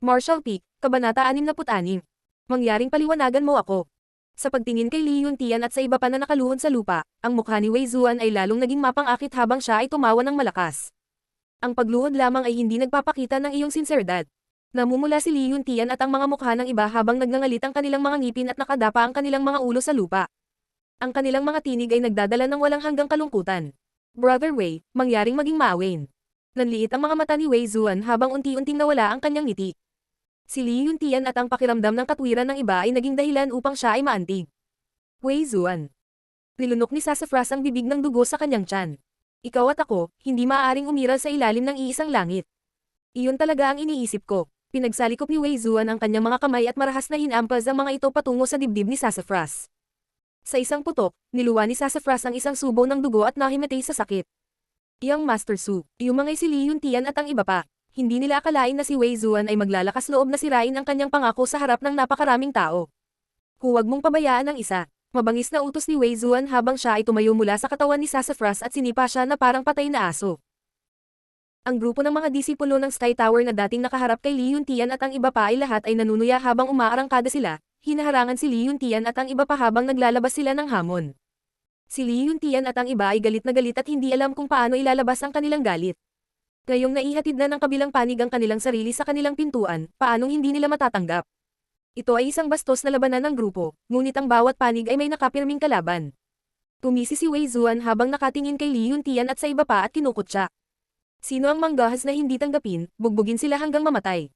Marshall Peak, Kabanata 66. Mangyaring paliwanagan mo ako. Sa pagtingin kay Li Yuntian at sa iba pa na nakaluhod sa lupa, ang mukha ni Wei Zuan ay lalong naging mapang-akit habang siya ay tumawa ng malakas. Ang pagluhod lamang ay hindi nagpapakita ng iyong sinseridad. Namumula si Li Yuntian at ang mga mukha ng iba habang nagngangalit ang kanilang mga ngipin at nakadapa ang kanilang mga ulo sa lupa. Ang kanilang mga tinig ay nagdadala ng walang hanggang kalungkutan. Brother Wei, mangyaring maging maawin. Nanliit ang mga mata ni Wei Zuan habang unti-unting nawala ang kanyang ngiti. Si Li Yuntian at ang pakiramdam ng katwiran ng iba ay naging dahilan upang siya ay maantig. Wei Zuan. Nilunok ni Sassafras ang bibig ng dugo sa kanyang tiyan. Ikaw at ako, hindi maaaring umiral sa ilalim ng iisang langit. Iyon talaga ang iniisip ko. Pinagsalikop ni Wei Zuan ang kanyang mga kamay at marahas na hinampaz ang mga ito patungo sa dibdib ni Sassafras. Sa isang putok, niluwa ni Sassafras ang isang subo ng dugo at nahimatay sa sakit. Iyang Master Su, iyumangay si Li Yuntian at ang iba pa. Hindi nila akalain na si Wei Zuan ay maglalakas loob na sirain ang kanyang pangako sa harap ng napakaraming tao. Huwag mong pabayaan ang isa. Mabangis na utos ni Wei Zuan habang siya ay tumayo mula sa katawan ni Sassafras at sinipa siya na parang patay na aso. Ang grupo ng mga disipulo ng Sky Tower na dating nakaharap kay Li Yuntian at ang iba pa ay lahat ay nanunuya habang umaarangkada sila, hinaharangan si Li Yuntian at ang iba pa habang naglalabas sila ng hamon. Si Li Yuntian at ang iba ay galit na galit at hindi alam kung paano ilalabas ang kanilang galit. Ngayong naihatid na ng kabilang panig ang kanilang sarili sa kanilang pintuan, paanong hindi nila matatanggap? Ito ay isang bastos na labanan ng grupo, ngunit ang bawat panig ay may nakapirming kalaban. Tumisi si Wei Zuan habang nakatingin kay Li Yuntian at sa iba pa at kinukutya. Sino ang manggahas na hindi tanggapin, bugbugin sila hanggang mamatay.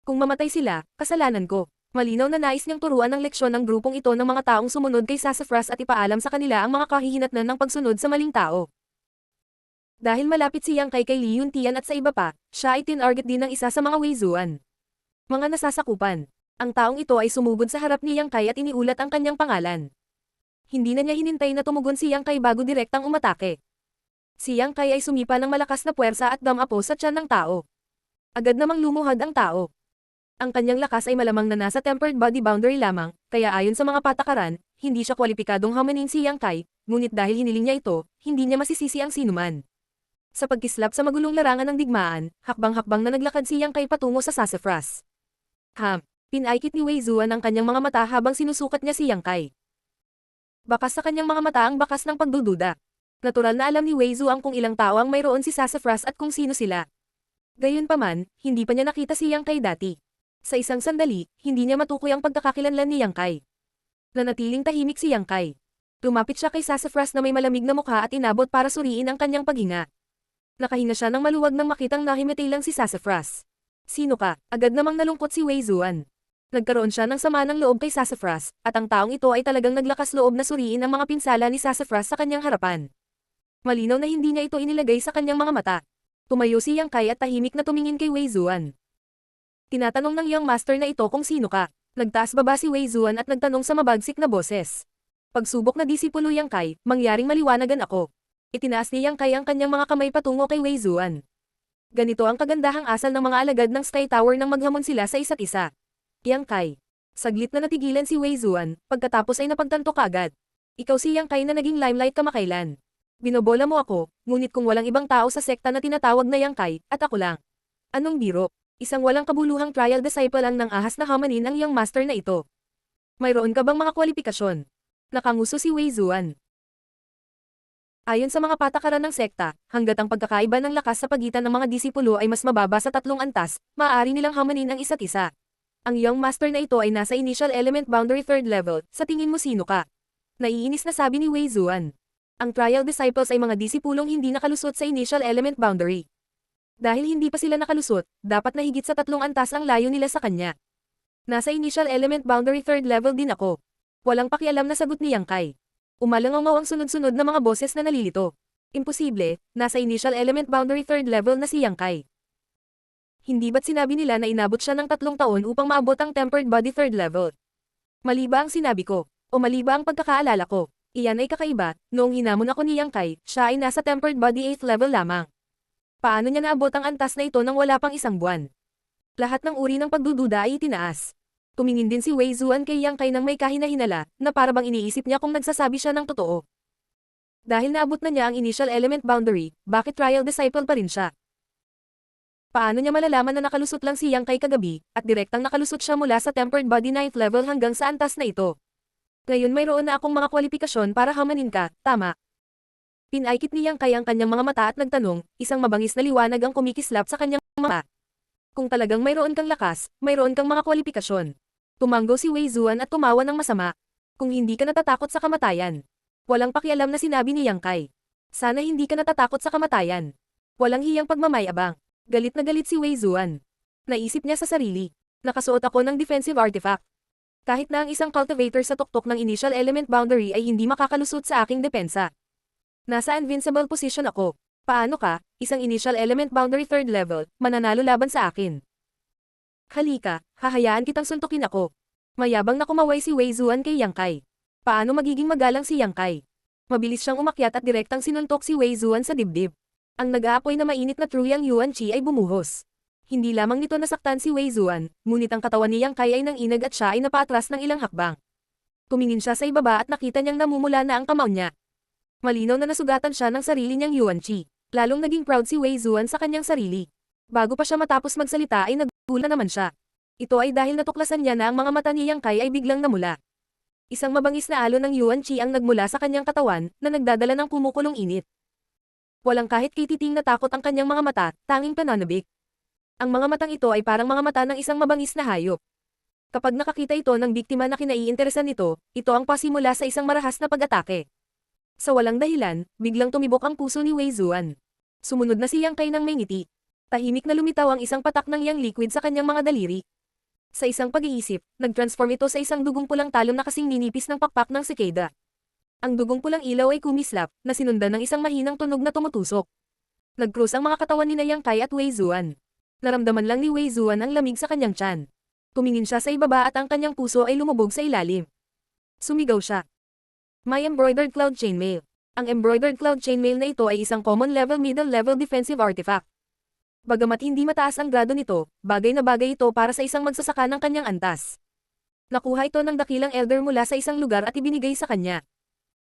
Kung mamatay sila, kasalanan ko. Malinaw na nais niyang turuan ng leksyon ng grupong ito ng mga taong sumunod kay Sassafras at ipaalam sa kanila ang mga kahihinatnan ng pagsunod sa maling tao. Dahil malapit si Yang Kai kay Li Yuntian at sa iba pa, siya ay tinarget din ng isa sa mga Wei Zuan. Mga nasasakupan. Ang taong ito ay sumugod sa harap ni Yang Kai at iniulat ang kanyang pangalan. Hindi na niya hinintay na tumugon si Yang Kai bago direktang umatake. Si Yang Kai ay sumipa ng malakas na puwersa at damapo sa tiyan ng tao. Agad namang lumuhad ang tao. Ang kanyang lakas ay malamang na nasa tempered body boundary lamang, kaya ayon sa mga patakaran, hindi siya kwalipikadong hamanin si Yang Kai, ngunit dahil hiniling niya ito, hindi niya masisisi ang sinuman. Sa pagkislap sa magulong larangan ng digmaan, hakbang-hakbang na naglakad si Yang Kai patungo sa Sassafras. Pinaikit ni Wei Zuan ang kanyang mga mata habang sinusukat niya si Yang Kai. Bakas sa kanyang mga mata ang bakas ng pagdududa. Natural na alam ni Wei Zuan kung ilang tao ang mayroon si Sassafras at kung sino sila. Gayunpaman, hindi pa niya nakita si Yang Kai dati. Sa isang sandali, hindi niya matukoy ang pagkakakilanlan ni Yang Kai. Nanatiling tahimik si Yang Kai. Lumapit siya kay Sassafras na may malamig na mukha at inabot para suriin ang kanyang paghinga. Nakahinga siya ng maluwag nang makitang nahimatay lang si Sassafras. Sino ka? Agad namang nalungkot si Wei Zuan. Nagkaroon siya ng sama ng loob kay Sassafras, at ang taong ito ay talagang naglakas loob na suriin ang mga pinsala ni Sassafras sa kanyang harapan. Malinaw na hindi niya ito inilagay sa kanyang mga mata. Tumayo si Yang Kai at tahimik na tumingin kay Wei Zuan. Tinatanong ng young master na ito kung sino ka. Nagtaas baba si Wei Zuan at nagtanong sa mabagsik na boses. Pagsubok na disipulo Yang Kai, mangyaring maliwanagan ako. Itinaas ni Yang Kai ang kanyang mga kamay patungo kay Wei Zuan. Ganito ang kagandahang asal ng mga alagad ng Sky Tower nang maghamon sila sa isa't isa. Yang Kai. Saglit na natigilan si Wei Zuan, pagkatapos ay napagtanto kaagad. Ikaw si Yang Kai na naging limelight kamakailan. Binobola mo ako, ngunit kung walang ibang tao sa sekta na tinatawag na Yang Kai, at ako lang. Anong biro? Isang walang kabuluhang trial disciple ang nang ahas na hamanin ang young master na ito. Mayroon ka bang mga kwalifikasyon? Nakanguso si Wei Zuan. Ayon sa mga patakaran ng sekta, hanggat ang pagkakaiba ng lakas sa pagitan ng mga disipulo ay mas mababa sa 3 antas, maaari nilang hamanin ang isa't isa. Ang young master na ito ay nasa initial element boundary 3rd level, sa tingin mo sino ka? Naiinis na sabi ni Wei Zuan. Ang trial disciples ay mga disipulong hindi nakalusot sa initial element boundary. Dahil hindi pa sila nakalusot, dapat na higit sa 3 antas ang layo nila sa kanya. Nasa initial element boundary 3rd level din ako. Walang pakialam na sagot ni Yang Kai. Umalangaw ang sunod-sunod na mga boses na nalilito. Imposible, nasa initial element boundary 3rd level na si Yang Kai. Hindi ba't sinabi nila na inabot siya ng 3 taon upang maabot ang tempered body 3rd level? Mali ba ang sinabi ko? O mali ba ang pagkakaalala ko? Iyan ay kakaiba, noong hinamon ako ni Yang Kai, siya ay nasa tempered body 8th level lamang. Paano niya naabot ang antas na ito nang wala pang 1 buwan? Lahat ng uri ng pagdududa ay itinaas. Tumingin din si Wei Zuan kay Yang Kai nang may kahina-hinala, na para bang iniisip niya kung nagsasabi siya ng totoo. Dahil naabot na niya ang initial element boundary, bakit trial disciple pa rin siya? Paano niya malalaman na nakalusot lang si Yang Kai kagabi, at direktang nakalusot siya mula sa tempered body 9th level hanggang sa antas na ito? Ngayon mayroon na akong mga kwalifikasyon para hamanin ka, tama? Pinaikit ni Yang Kai ang kanyang mga mata at nagtanong, isang mabangis na liwanag ang kumikislap sa kanyang mata. Kung talagang mayroon kang lakas, mayroon kang mga kwalifikasyon. Tumanggo si Wei Zuan at tumawa ng masama. Kung hindi ka natatakot sa kamatayan. Walang pakialam na sinabi ni Yang Kai. Sana hindi ka natatakot sa kamatayan. Walang hiyang pagmamayabang. Galit na galit si Wei Zuan. Naisip niya sa sarili. Nakasuot ako ng defensive artifact. Kahit na ang isang cultivator sa tuktok ng initial element boundary ay hindi makakalusot sa aking depensa. Nasa invincible position ako. Paano ka, isang initial element boundary 3rd level, mananalo laban sa akin? Halika, hahayaan kitang suntukin ako. Mayabang na kumaway si Wei Zuan kay Yang Kai. Paano magiging magalang si Yang Kai? Mabilis siyang umakyat at direktang sinuntok si Wei Zuan sa dibdib. Ang nag-aapoy na mainit na Truyang Yuan Chi ay bumuhos. Hindi lamang nito nasaktan si Wei Zuan, ngunit ang katawan ni Yang Kai ay nanginag at siya ay napaatras ng ilang hakbang. Tumingin siya sa ibaba at nakita niyang namumula na ang kamao niya. Malinaw na nasugatan siya ng sarili niyang Yuan Chi. Lalong naging proud si Wei Zuan sa kanyang sarili. Bago pa siya matapos magsalita ay nagulat naman siya. Ito ay dahil natuklasan niya na ang mga mata ni Yang Kai ay biglang namula. Isang mabangis na alon ng Yuan Chi ang nagmula sa kanyang katawan na nagdadala ng kumukulong init. Walang kahit kititing na takot ang kanyang mga mata, tanging pananabik. Ang mga matang ito ay parang mga mata ng isang mabangis na hayop. Kapag nakakita ito ng biktima na kinaiinteresan nito, ito ang pasimula sa isang marahas na pag-atake. Sa walang dahilan, biglang tumibok ang puso ni Wei Zuan. Sumunod na si Yang Kai ng may ngiti. Tahimik na lumitaw ang isang patak ng Yang liquid sa kanyang mga daliri. Sa isang pag-iisip, nag-transform ito sa isang dugong pulang talon na kasing ninipis ng pakpak ng sikada. Ang dugong pulang ilaw ay kumislap, na sinundan ng isang mahinang tunog na tumutusok. Nag-cruise ang mga katawan ni Yang Kai at Wei Zuan. Naramdaman lang ni Wei Zuan ang lamig sa kanyang tiyan. Tumingin siya sa ibaba at ang kanyang puso ay lumubog sa ilalim. Sumigaw siya. May embroidered cloud chainmail. Ang embroidered cloud chainmail na ito ay isang common level middle level defensive artifact. Bagamat hindi mataas ang grado nito, bagay na bagay ito para sa isang magsasaka ng kanyang antas. Nakuha ito ng dakilang elder mula sa isang lugar at ibinigay sa kanya.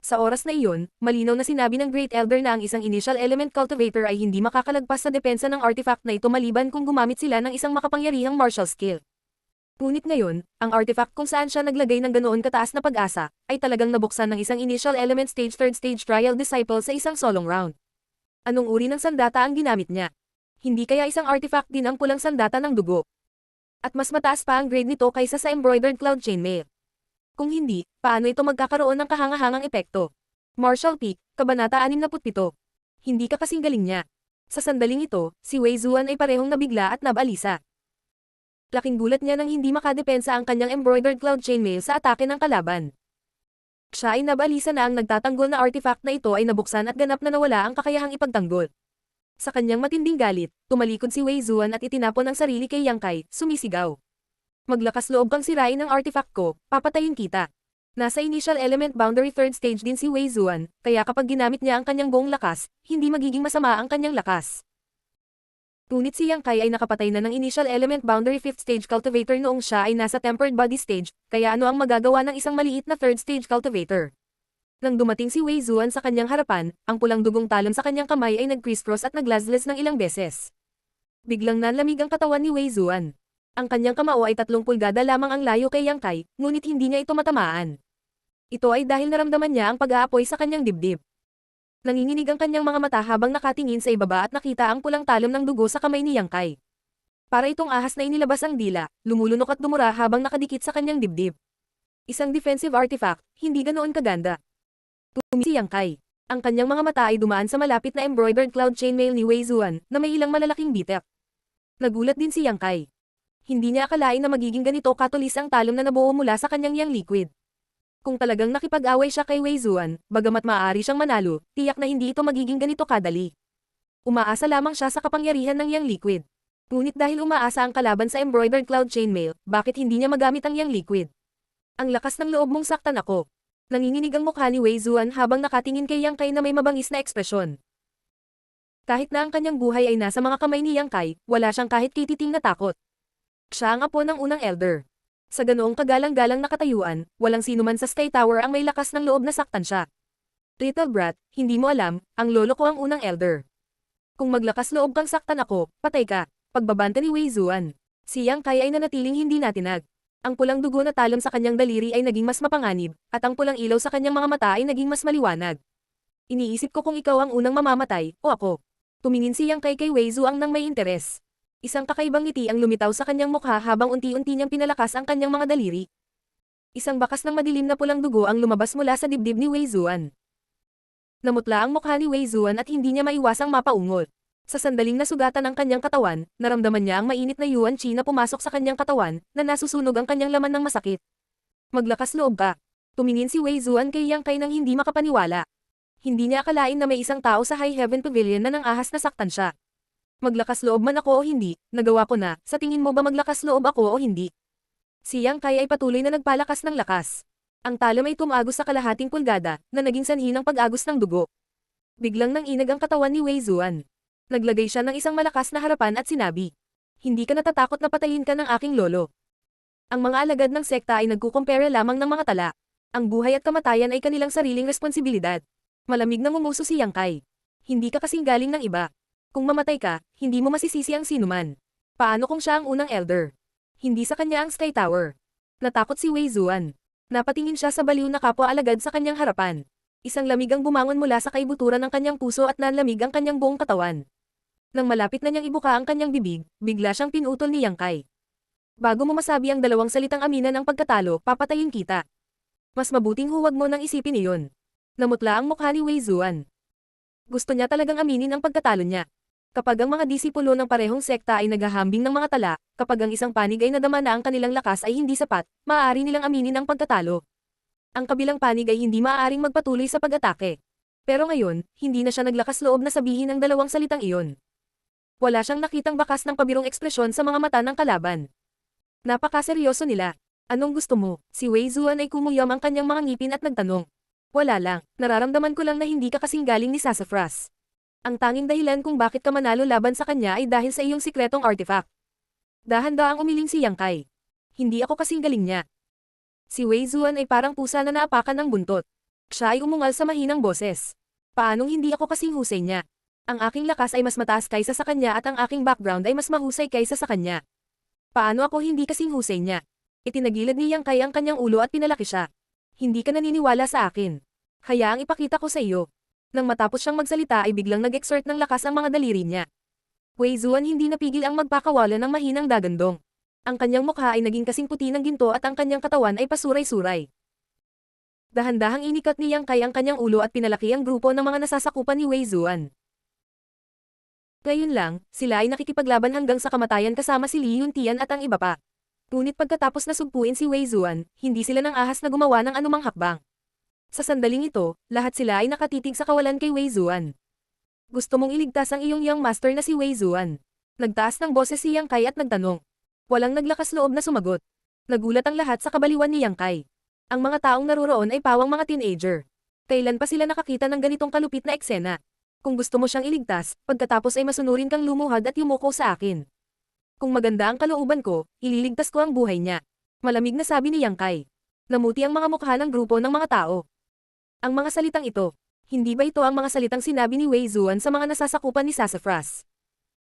Sa oras na iyon, malinaw na sinabi ng Great Elder na ang isang initial element cultivator ay hindi makakalagpas sa depensa ng artifact na ito maliban kung gumamit sila ng isang makapangyarihang martial skill. Ngunit ngayon, ang artifact kung saan siya naglagay ng ganoon kataas na pag-asa, ay talagang nabuksan ng isang initial element stage 3rd stage trial disciple sa isang solong round. Anong uri ng sandata ang ginamit niya? Hindi kaya isang artifact din ang pulang sandata ng dugo? At mas mataas pa ang grade nito kaysa sa embroidered cloud chainmail. Kung hindi, paano ito magkakaroon ng kahangahangang epekto? Martial Peak, Kabanata 67. Hindi ka kasing galing niya. Sa sandaling ito, si Wei Zuan ay parehong nabigla at nabalisa. Laking gulat niya nang hindi makadepensa ang kanyang embroidered cloud chainmail sa atake ng kalaban. Siya ay nabalisa na ang nagtatanggol na artifact na ito ay nabuksan at ganap na nawala ang kakayahang ipagtanggol. Sa kanyang matinding galit, tumalikod si Wei Zuan at itinapon ang sarili kay Yang Kai, sumisigaw. Maglakas loob kang sirain ang artifact ko, papatayin kita. Nasa initial element boundary 3rd stage din si Wei Zuan, kaya kapag ginamit niya ang kanyang buong lakas, hindi magiging masama ang kanyang lakas. Ngunit si Yang Kai ay nakapatay na ng initial element boundary 5th stage cultivator noong siya ay nasa tempered body stage, kaya ano ang magagawa ng isang maliit na 3rd stage cultivator? Nang dumating si Wei Zuan sa kanyang harapan, ang pulang dugong talon sa kanyang kamay ay nag-crisscross at naglazles ng ilang beses. Biglang nanlamig ang katawan ni Wei Zuan. Ang kanyang kamao ay 3 pulgada lamang ang layo kay Yang Kai, ngunit hindi niya ito matamaan. Ito ay dahil naramdaman niya ang pag-aapoy sa kanyang dibdib. Nanginginig ang kanyang mga mata habang nakatingin sa ibaba at nakita ang pulang talon ng dugo sa kamay ni Yang Kai. Para itong ahas na inilabas ang dila, lumulunok at dumura habang nakadikit sa kanyang dibdib. Isang defensive artifact, hindi ganoon kaganda. Tumingin si Yang Kai. Ang kanyang mga mata ay dumaan sa malapit na embroidered cloud chainmail ni Wei Zuan, na may ilang malalaking bitak. Nagulat din si Yang Kai. Hindi niya akalain na magiging ganito katulis ang talon na nabuo mula sa kanyang Yang liquid. Kung talagang nakipag-away siya kay Wei Zuan, bagamat maaari siyang manalo, tiyak na hindi ito magiging ganito kadali. Umaasa lamang siya sa kapangyarihan ng Yang liquid. Ngunit dahil umaasa ang kalaban sa embroidered cloud chainmail, bakit hindi niya magamit ang Yang liquid? Ang lakas ng loob mong saktan ako. Nanginginig ang mukha ni Wei Zuan habang nakatingin kay Yang Kai na may mabangis na ekspresyon. Kahit na ang kanyang buhay ay nasa mga kamay ni Yang Kai, wala siyang kahit kititing na takot. Siya ang apo ng unang elder. Sa ganoong kagalang-galang na katayuan, walang sinuman sa Sky Tower ang may lakas ng loob na saktan siya. Little brat, hindi mo alam, ang lolo ko ang unang elder. Kung maglakas loob kang saktan ako, patay ka. Pagbabanta ni Wei Zuan. Si Yang Kai ay nanatiling hindi natinag. Ang pulang dugo na talon sa kanyang daliri ay naging mas mapanganib, at ang pulang ilaw sa kanyang mga mata ay naging mas maliwanag. Iniisip ko kung ikaw ang unang mamamatay, o ako. Tumingin si Yang Kai kay Wei Zuan nang may interes. Isang kakaibang ngiti ang lumitaw sa kanyang mukha habang unti-unti niyang pinalakas ang kanyang mga daliri. Isang bakas ng madilim na pulang dugo ang lumabas mula sa dibdib ni Wei Zuan. Namutla ang mukha ni Wei Zuan at hindi niya maiwasang mapaungot. Sa sandaling nasugatan ang kanyang katawan, naramdaman niya ang mainit na yuan chi na pumasok sa kanyang katawan, na nasusunog ang kanyang laman ng masakit. Maglakas loob ka. Tumingin si Wei Zuan kay Yang Kai nang hindi makapaniwala. Hindi niya akalain na may isang tao sa High Heaven Pavilion na nang ahas na saktan siya. Maglakas loob man ako o hindi, nagawa ko na, sa tingin mo ba maglakas loob ako o hindi? Si Yang Kai ay patuloy na nagpalakas ng lakas. Ang talam ay tumagos sa kalahating pulgada, na naging sanhi ng pag-agos ng dugo. Biglang nanginag ang katawan ni Wei Zuan. Naglagay siya ng isang malakas na harapan at sinabi, "Hindi ka natatakot na patayin ka ng aking lolo." Ang mga alagad ng sekta ay nagkukumpere lamang ng mga tala. Ang buhay at kamatayan ay kanilang sariling responsibilidad. Malamig na ngumuso si Yang Kai. Hindi ka kasing galing ng iba. Kung mamatay ka, hindi mo masisisi ang sinuman. Paano kung siya ang unang elder? Hindi sa kanya ang Sky Tower. Natakot si Wei Zuan. Napatingin siya sa baliw na kapwa alagad sa kanyang harapan. Isang lamig ang bumangon mula sa kaibuturan ng kanyang puso at nanlamig ang kanyang buong katawan. Nang malapit na niyang ibuka ang kanyang bibig, bigla siyang pinutol ni Yang Kai. Bago mo masabi ang dalawang salitang aminan ng pagkatalo, papatayin kita. Mas mabuting huwag mo nang isipin iyon. Namutla ang mukha ni Wei Zuan. Gusto niya talagang aminin ang pagkatalo niya. Kapag ang mga disipulo ng parehong sekta ay naghahambing ng mga tala, kapag ang isang panig ay nadama na ang kanilang lakas ay hindi sapat, maaari nilang aminin ang pagkatalo. Ang kabilang panig ay hindi maaaring magpatuloy sa pag-atake. Pero ngayon, hindi na siya naglakas loob na sabihin ang dalawang salitang iyon. Wala siyang nakitang bakas ng pabirong ekspresyon sa mga mata ng kalaban. Napakaseryoso nila. Anong gusto mo? Si Wei Zuan ay kumuyam ang kanyang mga ngipin at nagtanong. Wala lang, nararamdaman ko lang na hindi ka kasing galing ni Sassafras. Ang tanging dahilan kung bakit ka manalo laban sa kanya ay dahil sa iyong sikretong artifact. Dahan-daang umiling si Yang Kai. Hindi ako kasing galing niya. Si Wei Zuan ay parang pusa na naapakan ng buntot. Siya ay umungal sa mahinang boses. Paanong hindi ako kasing husay niya? Ang aking lakas ay mas mataas kaysa sa kanya at ang aking background ay mas mahusay kaysa sa kanya. Paano ako hindi kasing husay niya? Itinagilid ni Yang Kai ang kanyang ulo at pinalaki siya. Hindi ka naniniwala sa akin. Hayaang ipakita ko sa iyo. Nang matapos siyang magsalita ay biglang nag-exert ng lakas ang mga daliri niya. Wei Zuan hindi napigil ang magpakawala ng mahinang dagandong. Ang kanyang mukha ay naging kasing puti ng ginto at ang kanyang katawan ay pasuray-suray. Dahan-dahang inikat ni Yang Kai ang kanyang ulo at pinalaki ang grupo ng mga nasasakupan ni Wei Zuan. Ngayon lang, sila ay nakikipaglaban hanggang sa kamatayan kasama si Li Yuntian at ang iba pa. Ngunit pagkatapos na sugpuin si Wei Zuan, hindi sila nang ahas na gumawa ng anumang hakbang. Sa sandaling ito, lahat sila ay nakatitig sa kawalan kay Wei Zuan. Gusto mong iligtas ang iyong young master na si Wei Zuan. Nagtaas ng boses si Yang Kai at nagtanong. Walang naglakas loob na sumagot. Nagulat ang lahat sa kabaliwan ni Yang Kai. Ang mga taong naroroon ay pawang mga teenager. Kailan pa sila nakakita ng ganitong kalupit na eksena? Kung gusto mo siyang iligtas, pagkatapos ay masunurin kang lumuhad at yumuko sa akin. Kung maganda ang kalooban ko, ililigtas ko ang buhay niya. Malamig na sabi ni Yang Kai. Namuti ang mga mukha ng grupo ng mga tao. Ang mga salitang ito, hindi ba ito ang mga salitang sinabi ni Wei Zuan sa mga nasasakupan ni Sassafras?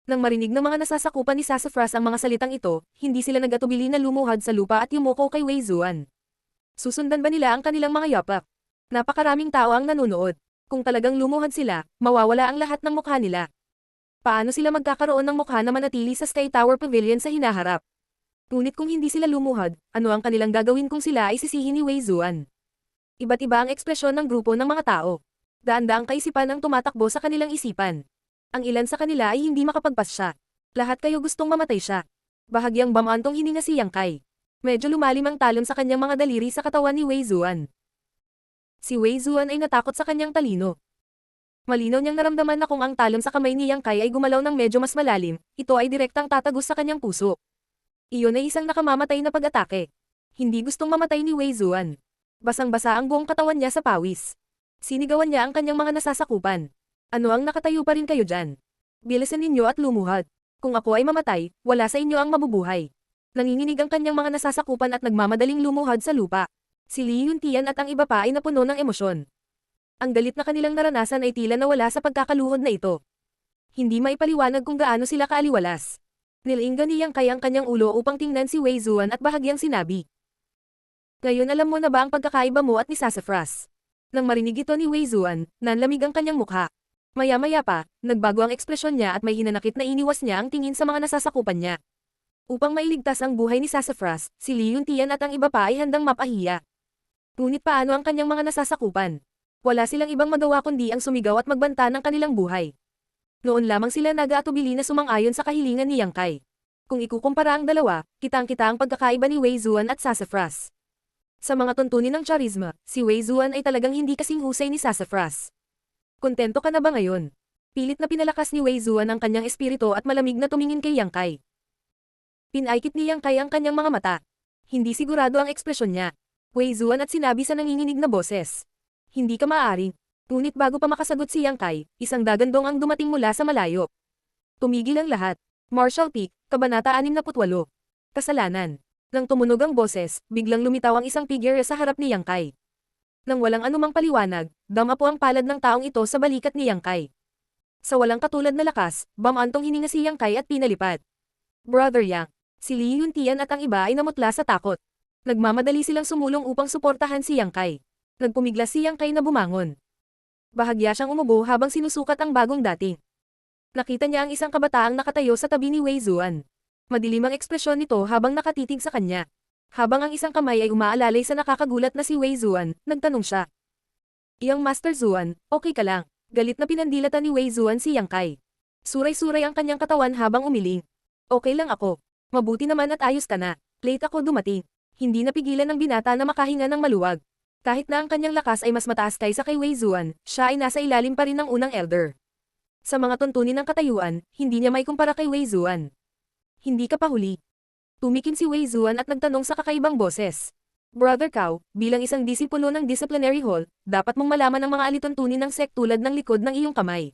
Nang marinig ng mga nasasakupan ni Sassafras ang mga salitang ito, hindi sila nagatubili na lumuhad sa lupa at yumuko kay Wei Zuan. Susundan ba nila ang kanilang mga yapak? Napakaraming tao ang nanonood. Kung talagang lumuhad sila, mawawala ang lahat ng mukha nila. Paano sila magkakaroon ng mukha na manatili sa Sky Tower Pavilion sa hinaharap? Ngunit kung hindi sila lumuhad, ano ang kanilang gagawin kung sila ay sisihin ni Wei Zuan? Iba't iba ang ekspresyon ng grupo ng mga tao. Daan-daang kaisipan ang tumatakbo sa kanilang isipan. Ang ilan sa kanila ay hindi makapagpasya. Lahat kayo gustong mamatay siya. Bahagyang bamantong hininga si Yang Kai. Medyo lumalim ang talon sa kanyang mga daliri sa katawan ni Wei Zuan. Si Wei Zuan ay natakot sa kanyang talino. Malinaw niyang naramdaman na kung ang talon sa kamay ni Yang Kai ay gumalaw ng medyo mas malalim, ito ay direktang tatagos sa kanyang puso. Iyon ay isang nakamamatay na pag-atake. Hindi gustong mamatay ni Wei Zuan. Basang-basa ang buong katawan niya sa pawis. Sinigawan niya ang kanyang mga nasasakupan. Ano ang nakatayo pa rin kayo dyan? Bilisan ninyo at lumuhad. Kung ako ay mamatay, wala sa inyo ang mabubuhay. Nanginginig ang kanyang mga nasasakupan at nagmamadaling lumuhad sa lupa. Si Li Yuntian at ang iba pa ay napuno ng emosyon. Ang galit na kanilang naranasan ay tila nawala sa pagkakaluhod na ito. Hindi maipaliwanag kung gaano sila kaaliwalas. Nilinggan ni Yang Kai ang kanyang ulo upang tingnan si Wei Zuan at bahagyang sinabi. Ngayon alam mo na ba ang pagkakaiba mo at ni Sassafras? Nang marinig ito ni Wei Zuan, nanlamig ang kanyang mukha. Maya-maya pa, nagbago ang ekspresyon niya at may hinanakit na iniwas niya ang tingin sa mga nasasakupan niya. Upang mailigtas ang buhay ni Sassafras, si Li Yuntian at ang iba pa ay handang mapahiya. Ngunit paano ang kanyang mga nasasakupan? Wala silang ibang magawa kundi ang sumigaw at magbanta ng kanilang buhay. Noon lamang sila nag-aatubili na sumang-ayon sa kahilingan ni Yang Kai. Kung ikukumpara ang dalawa, kitang-kita ang pagkakaiba ni Wei Zuan at Sassafras. Sa mga tuntunin ng charisma, si Wei Zuan ay talagang hindi kasing husay ni Sassafras. Kontento ka na ba ngayon? Pilit na pinalakas ni Wei Zuan ang kanyang espiritu at malamig na tumingin kay Yang Kai. Pinaikit ni Yang Kai ang kanyang mga mata. Hindi sigurado ang ekspresyon niya. Wei Zuan at sinabi sa nanginginig na boses. Hindi ka maaari. Ngunit bago pa makasagot si Yang Kai, isang dagandong ang dumating mula sa malayo. Tumigil ang lahat. Martial Peak, Kabanata 68. Kasalanan. Nang tumunog ang boses, biglang lumitaw ang isang figure sa harap ni Yang Kai. Nang walang anumang paliwanag, dama po ang palad ng taong ito sa balikat ni Yang Kai. Sa walang katulad na lakas, bamantong hininga si Yang Kai at pinalipad. Brother Yang, si Li Yuntian at ang iba ay namutla sa takot. Nagmamadali silang sumulong upang suportahan si Yang Kai. Nagpumiglas si Yang Kai na bumangon. Bahagya siyang umubo habang sinusukat ang bagong dating. Nakita niya ang isang kabataang nakatayo sa tabi ni Wei Zuan. Madilim ang ekspresyon nito habang nakatitig sa kanya. Habang ang isang kamay ay umaalalay sa nakakagulat na si Wei Zuan, nagtanong siya. Iyang Master Zuan, okay ka lang? Galit na pinandilatan ni Wei Zuan si Yang Kai. Suray-suray ang kanyang katawan habang umiling. Okay lang ako. Mabuti naman at ayos ka na. Late ako dumating. Hindi napigilan ng binata na makahinga ng maluwag. Kahit na ang kanyang lakas ay mas mataas kaysa kay Wei Zuan, siya ay nasa ilalim pa rin ng unang elder. Sa mga tuntunin ng katayuan, hindi niya maikumpara kay Wei Zuan. Hindi ka pa huli. Tumikim si Wei Zuan at nagtanong sa kakaibang boses. Brother Cao, bilang isang disipulo ng Disciplinary Hall, dapat mong malaman ang mga alituntunin ng sect tulad ng likod ng iyong kamay.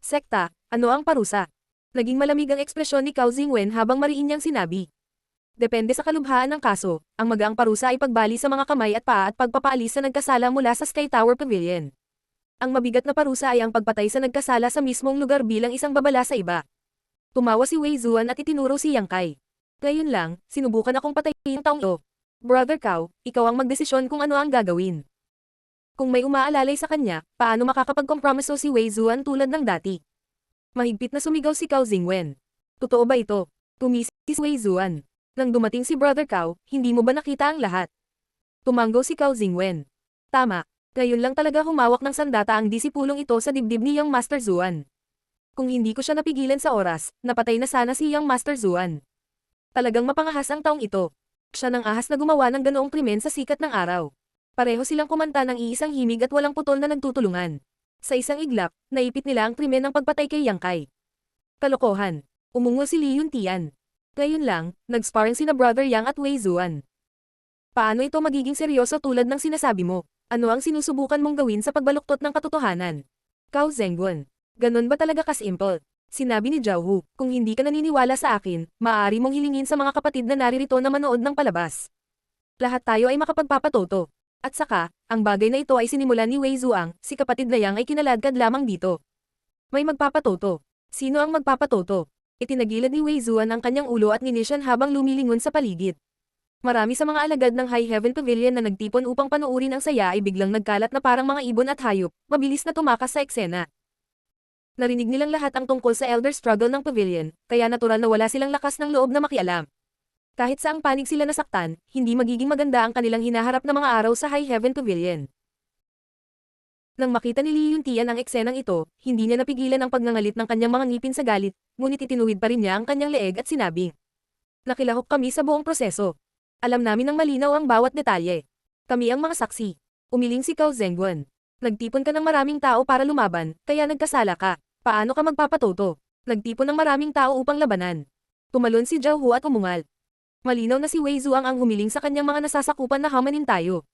Sekta, ano ang parusa? Naging malamig ang ekspresyon ni Cao Zingwen habang mariin niyang sinabi. Depende sa kalubhaan ng kaso, ang magaang parusa ay pagbali sa mga kamay at paa at pagpapaalis sa nagkasala mula sa Sky Tower Pavilion. Ang mabigat na parusa ay ang pagpatay sa nagkasala sa mismong lugar bilang isang babala sa iba. Tumawa si Wei Zuan at itinuro si Yang Kai. Ngayon lang, sinubukan akong patayin ang taong ito. Brother Cao, ikaw ang magdesisyon kung ano ang gagawin. Kung may umaalalay sa kanya, paano makakapagkompromiso si Wei Zuan tulad ng dati? Mahigpit na sumigaw si Cao Zingwen. Totoo ba ito? Tumisi si Wei Zuan. Nang dumating si Brother Cao, hindi mo ba nakita ang lahat? Tumanggo si Cao Zingwen. Tama, ngayon lang talaga humawak ng sandata ang disipulong ito sa dibdib ni Young Master Zuan. Kung hindi ko siya napigilan sa oras, napatay na sana si Young Master Zuan. Talagang mapangahas ang taong ito. Siya nang ahas na gumawa ng ganoong krimen sa sikat ng araw. Pareho silang kumanta ng iisang himig at walang putol na nagtutulungan. Sa isang iglap, naipit nila ang krimen ng pagpatay kay Yang Kai. Kalokohan. Umungol si Li Yuntian. Ngayon lang, nag-sparring sina Brother Yang at Wei Zuan. Paano ito magiging seryoso tulad ng sinasabi mo? Ano ang sinusubukan mong gawin sa pagbaluktot ng katotohanan? Cao Zengguan. Ganon ba talaga ka-simple? Sinabi ni Zhao Hu, kung hindi ka naniniwala sa akin, maaari mong hilingin sa mga kapatid na naririto na manood ng palabas. Lahat tayo ay makapagpapatoto. At saka, ang bagay na ito ay sinimulan ni Wei Zuang, si kapatid na Yang ay kinaladkad lamang dito. May magpapatoto. Sino ang magpapatoto? Itinagilid ni Wei Zuan ang kanyang ulo at ninisyan habang lumilingon sa paligid. Marami sa mga alagad ng High Heaven Pavilion na nagtipon upang panuurin ang saya ay biglang nagkalat na parang mga ibon at hayop, mabilis na tumakas sa eksena. Narinig nilang lahat ang tungkol sa elder struggle ng pavilion, kaya natural na wala silang lakas ng loob na makialam. Kahit saang panig sila nasaktan, hindi magiging maganda ang kanilang hinaharap na mga araw sa High Heaven Pavilion. Nang makita ni Li Yuntian ang eksenang ito, hindi niya napigilan ang pagngangalit ng kanyang mga ngipin sa galit, ngunit itinuwid pa rin niya ang kanyang leeg at sinabi. Nakilahok kami sa buong proseso. Alam namin ng malinaw ang bawat detalye. Kami ang mga saksi. Umiling si Cao Zengguan. Nagtipon ka ng maraming tao para lumaban, kaya nagkasala ka. Paano ka magpapatoto? Nagtipon ng maraming tao upang labanan. Tumalon si Zhao Hu at umungal. Malinaw na si Wei Zuang ang humiling sa kanyang mga nasasakupan na hamanin tayo.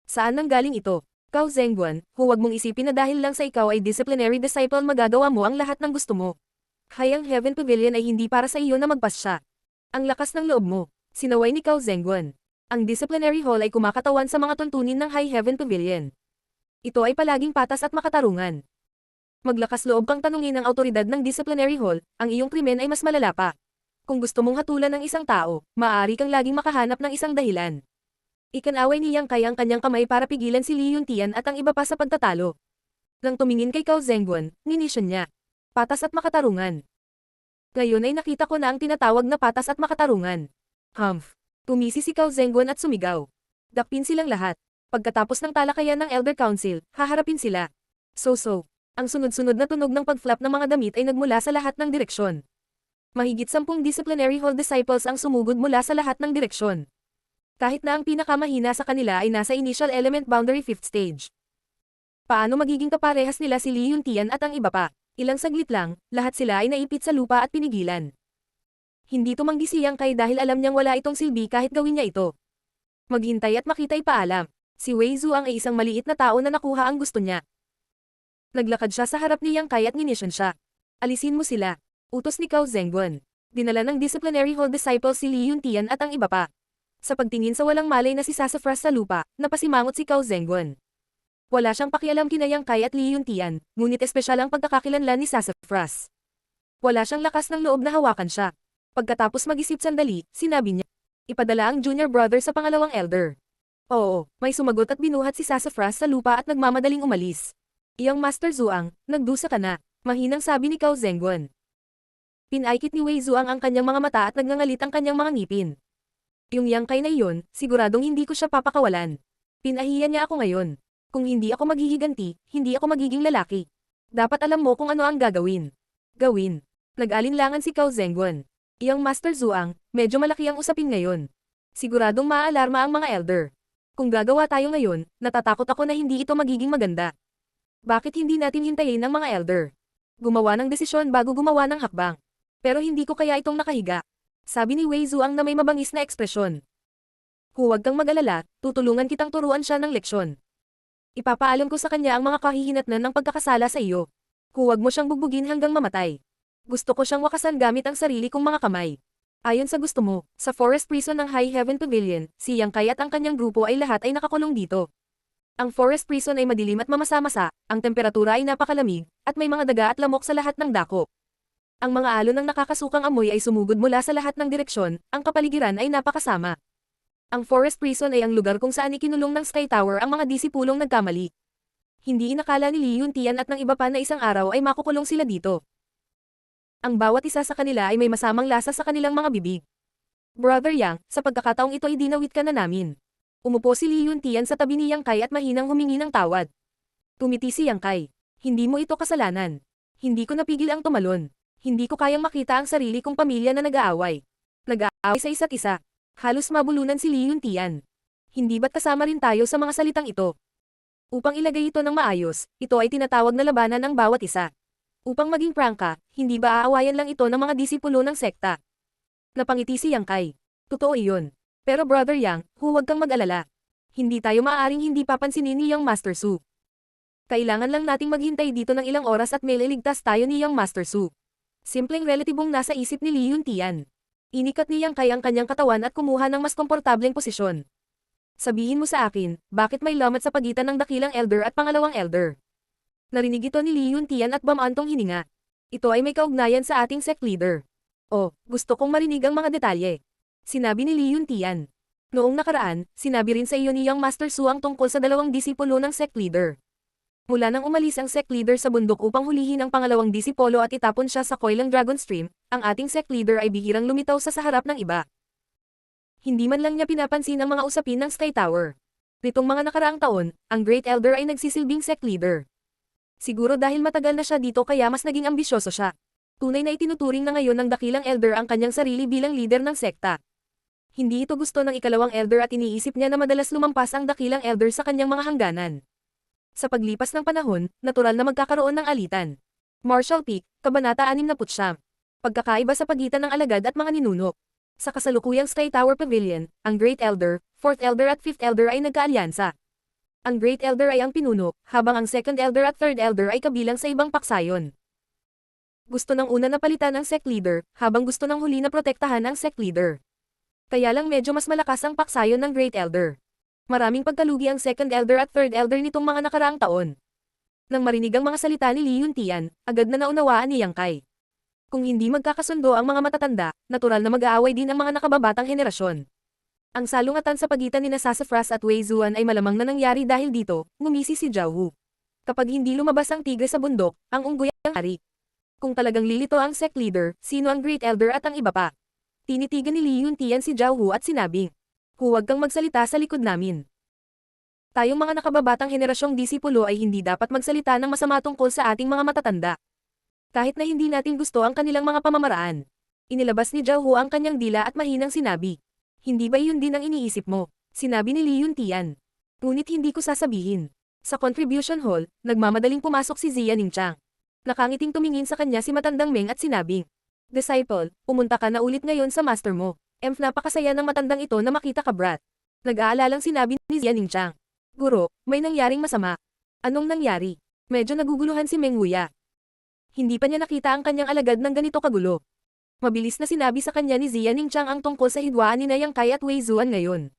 Saan nanggaling ito? Cao Zengguan, huwag mong isipin na dahil lang sa ikaw ay disciplinary disciple magagawa mo ang lahat ng gusto mo. Hayang Heaven Pavilion ay hindi para sa iyo na magpasya. Ang lakas ng loob mo, sinaway ni Cao Zengguan. Ang disciplinary hall ay kumakatawan sa mga tuntunin ng High Heaven Pavilion. Ito ay palaging patas at makatarungan. Maglakas loob kang tanungin ang autoridad ng disciplinary hall, ang iyong krimen ay mas malala pa. Kung gusto mong hatulan ng isang tao, maaari kang laging makahanap ng isang dahilan. Ikanaway ni Yang Kai ang kanyang kamay para pigilan si Li Yuntian at ang iba pa sa pagtatalo. Nang tumingin kay Cao Zhenguan, ninisyon niya. Patas at makatarungan. Ngayon ay nakita ko na ang tinatawag na patas at makatarungan. Humph. Tumisi si Cao Zhenguan at sumigaw. Dakpin silang lahat. Pagkatapos ng talakayan ng Elder Council, haharapin sila. So. Ang sunod-sunod na tunog ng pag-flap ng mga damit ay nagmula sa lahat ng direksyon. Mahigit 10 disciplinary hall disciples ang sumugod mula sa lahat ng direksyon. Kahit na ang pinakamahina sa kanila ay nasa initial element boundary 5th stage. Paano magiging kaparehas nila si Li Yuntian at ang iba pa? Ilang saglit lang, lahat sila ay naipit sa lupa at pinigilan. Hindi tumanggi si Yang Kai dahil alam niyang wala itong silbi kahit gawin niya ito. Maghintay at makita'y paalam. Si Wei Zhuang ay isang maliit na tao na nakuha ang gusto niya. Naglakad siya sa harap ni Yang Kai at ninisyon siya. Alisin mo sila. Utos ni Cao Zhenguan. Dinala ng disciplinary hall disciples si Li Yuntian at ang iba pa. Sa pagtingin sa walang malay na si Sassafras sa lupa, napasimangot si Cao Zhenguan. Wala siyang pakialam kina Yang Kai at Li Yuntian, ngunit espesyal ang pagkakakilanlan ni Sassafras. Wala siyang lakas ng loob na hawakan siya. Pagkatapos mag-isip sandali, sinabi niya. Ipadala ang junior brother sa pangalawang elder. Oo, may sumagot at binuhat si Sassafras sa lupa at nagmamadaling umalis. Iyang Master Zhuang, nagdusa ka na, mahinang sabi ni Cao Zhenguan. Pinaikit ni Wei Zhuang ang kanyang mga mata at nagngangalit ang kanyang mga ngipin. Yung Yang Kai na iyon, siguradong hindi ko siya papakawalan. Pinahiya niya ako ngayon. Kung hindi ako maghihiganti, hindi ako magiging lalaki. Dapat alam mo kung ano ang gagawin. Gawin. Nag-alinlangan si Cao Zhenguan. Iyang Master Zhuang, medyo malaki ang usapin ngayon. Siguradong maaalarma ang mga elder. Kung gagawa tayo ngayon, natatakot ako na hindi ito magiging maganda. Bakit hindi natin hintayin ang mga elder? Gumawa ng desisyon bago gumawa ng hakbang. Pero hindi ko kaya itong nakahiga. Sabi ni Wei Zhuang na may mabangis na ekspresyon. Huwag kang mag-alala, tutulungan kitang turuan siya ng leksyon. Ipapaalam ko sa kanya ang mga kahihinatnan ng pagkakasala sa iyo. Huwag mo siyang bugbugin hanggang mamatay. Gusto ko siyang wakasan gamit ang sarili kong mga kamay. Ayon sa gusto mo, sa Forest Prison ng High Heaven Pavilion, si Yang Kai at ang kanyang grupo ay lahat ay nakakulong dito. Ang Forest Prison ay madilim at mamasa-masa, ang temperatura ay napakalamig, at may mga daga at lamok sa lahat ng dako. Ang mga alon ng nakakasukang amoy ay sumugod mula sa lahat ng direksyon, ang kapaligiran ay napakasama. Ang Forest Prison ay ang lugar kung saan ikinulong ng Sky Tower ang mga disipulong nagkamali. Hindi inakala ni Li Yuntian at ng iba pa na isang araw ay makukulong sila dito. Ang bawat isa sa kanila ay may masamang lasa sa kanilang mga bibig. Brother Yang, sa pagkakataong ito ay dinawit ka na namin. Umupo si Li Yuntian sa tabi ni Yang Kai at mahinang humingi ng tawad. Tumiti si Yang Kai. Hindi mo ito kasalanan. Hindi ko napigil ang tumalon. Hindi ko kayang makita ang sarili kong pamilya na nag-aaway. Nag-aaway sa isa't isa. Halos mabulunan si Li Yuntian. Hindi ba't kasama rin tayo sa mga salitang ito? Upang ilagay ito ng maayos, ito ay tinatawag na labanan ng bawat isa. Upang maging prangka, hindi ba aawayan lang ito ng mga disipulo ng sekta? Napangiti si Yang Kai. Totoo iyon. Pero Brother Yang, huwag kang mag-alala. Hindi tayo maaaring hindi papansinin ni Yang Master Su. Kailangan lang nating maghintay dito ng ilang oras at may liligtas tayo ni Yang Master Su. Simpleng relatibong nasa isip ni Li Yuntian. Inikat ni Yang Kai ang kanyang katawan at kumuha ng mas komportableng posisyon. Sabihin mo sa akin, bakit may lamat sa pagitan ng dakilang elder at pangalawang elder? Narinig ito ni Li Yuntian at bamantong hininga. Ito ay may kaugnayan sa ating sect leader. Oh, gusto kong marinig ang mga detalye. Sinabi ni Li Yuntian. Noong nakaraan, sinabi rin sa iyo ni Yang Master Su ang tungkol sa dalawang disipulo ng sect leader. Mula nang umalis ang sect leader sa bundok upang hulihin ang pangalawang disipolo at itapon siya sa Koilang Dragon Stream, ang ating sect leader ay bihirang lumitaw sa harap ng iba. Hindi man lang niya pinapansin ang mga usapin ng Sky Tower. Nitong mga nakaraang taon, ang Great Elder ay nagsisilbing sect leader. Siguro dahil matagal na siya dito kaya mas naging ambisyoso siya. Tunay na itinuturing na ngayon ng dakilang elder ang kanyang sarili bilang leader ng sekta. Hindi ito gusto ng ikalawang elder at iniisip niya na madalas lumampas ang dakilang elder sa kanyang mga hangganan. Sa paglipas ng panahon, natural na magkakaroon ng alitan. Marshall Peak, Kabanata 69. Pagkakaiba sa pagitan ng alagad at mga ninuno. Sa kasalukuyang Sky Tower Pavilion, ang Great Elder, 4th Elder at 5th Elder ay nagkaalyansa. Ang Great Elder ay ang pinuno, habang ang 2nd Elder at 3rd Elder ay kabilang sa ibang paksayon. Gusto ng una na palitan ang sect leader, habang gusto ng huli na protektahan ang sect leader. Kaya lang medyo mas malakas ang paksayon ng Great Elder. Maraming pagkalugi ang 2nd Elder at 3rd Elder nitong mga nakaraang taon. Nang marinig ang mga salita ni Li Yuntian, agad na naunawaan ni Yang Kai. Kung hindi magkakasundo ang mga matatanda, natural na mag-aaway din ang mga nakababatang henerasyon. Ang salungatan sa pagitan ni Sassafras at Wei Zuan ay malamang na nangyari dahil dito, ngumisi si Zhao Hu. Kapag hindi lumabas ang tigre sa bundok, ang unggoy ang hari. Kung talagang lilito ang sect leader, sino ang Great Elder at ang iba pa? Tinitigan ni Li Yuntian si Zhao Hu at sinabing, huwag kang magsalita sa likod namin. Tayong mga nakababatang henerasyong disipulo ay hindi dapat magsalita ng masama tungkol sa ating mga matatanda. Kahit na hindi natin gusto ang kanilang mga pamamaraan. Inilabas ni Zhao Hu ang kanyang dila at mahinang sinabi. Hindi ba iyon din ang iniisip mo? Sinabi ni Li Yuntian. Ngunit hindi ko sasabihin. Sa contribution hall, nagmamadaling pumasok si Zia Ningchang. Nakangiting tumingin sa kanya si matandang Meng at sinabing, Disciple, pumunta ka na ulit ngayon sa master mo. Napakasaya ng matandang ito na makita ka, brat. Nag-aalalang sinabi ni Zia Ningchang. Guro, may nangyaring masama. Anong nangyari? Medyo naguguluhan si Meng Wuya. Hindi pa niya nakita ang kanyang alagad ng ganito kagulo. Mabilis na sinabi sa kanya ni Zia Ningchang ang tungkol sa hidwaan ni na Yang Kai at Wei Zuan ngayon.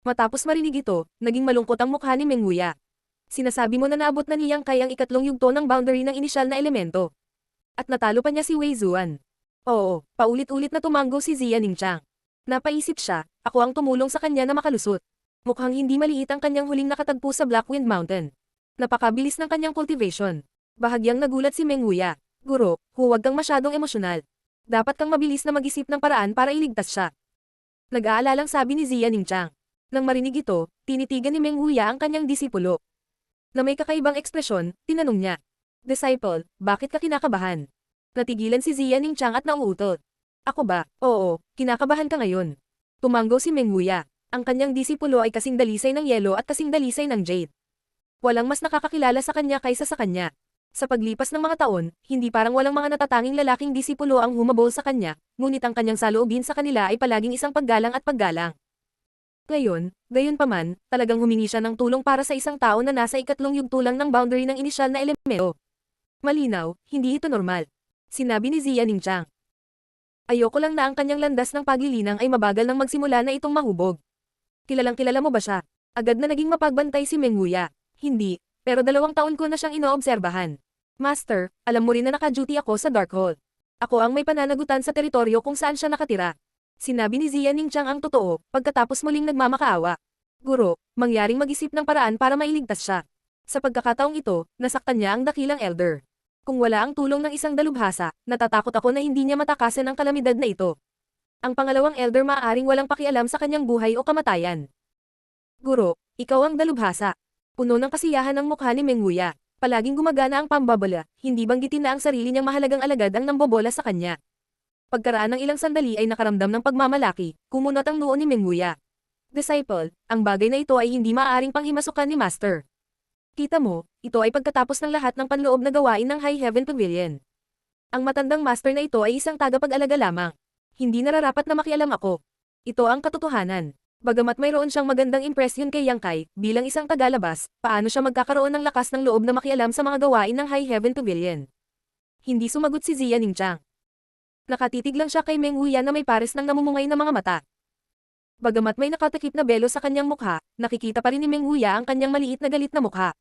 Matapos marinig ito, naging malungkot ang mukha ni Meng Wuya. Sinasabi mo na naabot na ni Yang Kai ang ikatlong yugto ng boundary ng inisyal na elemento. At natalo pa niya si Wei Zuan. Oo, paulit-ulit na tumanggo si Zia Ningchang. Napaisip siya, ako ang tumulong sa kanya na makalusot. Mukhang hindi maliit ang kanyang huling nakatagpo sa Blackwind Mountain. Napakabilis ng kanyang cultivation. Bahagyang nagulat si Meng Wuya. Guro, huwag kang masyadong emosyonal. Dapat kang mabilis na mag-isip ng paraan para iligtas siya. Nag-aalalang sabi ni Zia Ningchang. Nang marinig ito, tinitigan ni Meng Wuya ang kanyang disipulo. Na may kakaibang ekspresyon, tinanong niya. Disciple, bakit ka kinakabahan? Natigilan si Zia Ningchang at nauutot. Ako ba? Oo, kinakabahan ka ngayon. Tumanggo si Meng Wuya. Ang kanyang disipulo ay kasing dalisay ng yelo at kasing dalisay ng jade. Walang mas nakakakilala sa kanya kaysa sa kanya. Sa paglipas ng mga taon, hindi parang walang mga natatanging lalaking disipulo ang humabol sa kanya, ngunit ang kanyang saloobin sa kanila ay palaging isang paggalang at paggalang. Ngayon, gayunpaman, talagang humingi siya ng tulong para sa isang tao na nasa ikatlong yugto lang ng boundary ng inisyal na elemento. Malinaw, hindi ito normal. Sinabi ni Zia Ningchang. Ayoko lang na ang kanyang landas ng paglilinang ay mabagal nang magsimula na itong mahubog. Kilalang kilala mo ba siya? Agad na naging mapagbantay si Meng Wuya. Hindi, pero 2 taon ko na siyang inoobserbahan. Master, alam mo rin na naka-duty ako sa Dark Hall. Ako ang may pananagutan sa teritoryo kung saan siya nakatira. Sinabi ni Zia Ningchang ang totoo, pagkatapos muling nagmamakaawa. Guro, mangyaring mag-isip ng paraan para mailigtas siya. Sa pagkakataong ito, nasaktan niya ang dakilang elder. Kung wala ang tulong ng isang dalubhasa, natatakot ako na hindi niya matakasan ang kalamidad na ito. Ang pangalawang elder maaaring walang pakialam sa kanyang buhay o kamatayan. Guro, ikaw ang dalubhasa. Puno ng kasiyahan ang mukha ni Meng Wuya. Palaging gumagana ang pambabola, hindi banggitin na ang sarili niyang mahalagang alagad ang nambobola sa kanya. Pagkaraan ng ilang sandali ay nakaramdam ng pagmamalaki, kumunot ang noo ni Meng Wuya. Disciple, ang bagay na ito ay hindi maaaring panghimasukan ni Master. Kita mo, ito ay pagkatapos ng lahat ng panloob na gawain ng High Heaven Pavilion. Ang matandang Master na ito ay isang tagapag-alaga lamang. Hindi nararapat na makialam ako. Ito ang katotohanan. Bagamat mayroon siyang magandang impresyon kay Yang Kai, bilang isang tagalabas, paano siya magkakaroon ng lakas ng loob na makialam sa mga gawain ng High Heaven Pavilion? Hindi sumagot si Zia Ningchang. Nakatitig lang siya kay Meng Wuya na may pares ng namumungay na mga mata. Bagamat may nakatakip na belo sa kanyang mukha, nakikita pa rin ni Meng Wuya ang kanyang maliit na galit na mukha.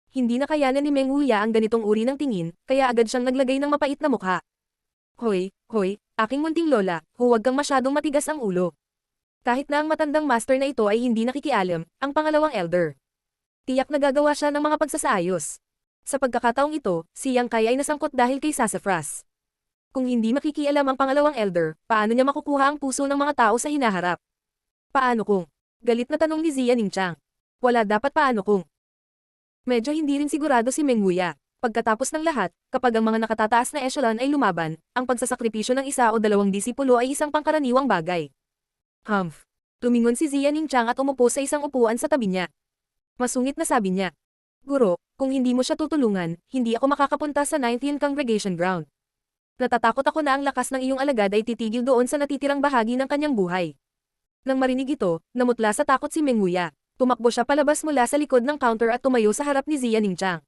Hindi nakayanan ni Meng Wuya ang ganitong uri ng tingin, kaya agad siyang naglagay ng mapait na mukha. Hoy, aking munting lola, huwag kang masyadong matigas ang ulo. Kahit na ang matandang master na ito ay hindi nakikialam, ang pangalawang elder. Tiyak na gagawa siya ng mga pagsasaayos. Sa pagkakataong ito, si Yang Kai ay nasangkot dahil kay Sassafras. Kung hindi makikialam ang pangalawang elder, paano niya makukuha ang puso ng mga tao sa hinaharap? Paano kung? Galit na tanong ni Zia Ningchang. Wala dapat paano kung. Medyo hindi rin sigurado si Meng Wuya. Pagkatapos ng lahat, kapag ang mga nakatataas na echelon ay lumaban, ang pagsasakripisyo ng isa o dalawang disipulo ay isang pangkaraniwang bagay. Humph. Tumingon si Zia Ningchang at umupo sa isang upuan sa tabi niya. Masungit na sabi niya. Guro, kung hindi mo siya tutulungan, hindi ako makakapunta sa 19th Congregation Ground. Natatakot ako na ang lakas ng iyong alagad ay titigil doon sa natitirang bahagi ng kanyang buhay. Nang marinig ito, namutla sa takot si Meng Wuya. Tumakbo siya palabas mula sa likod ng counter at tumayo sa harap ni Zia Ningchang.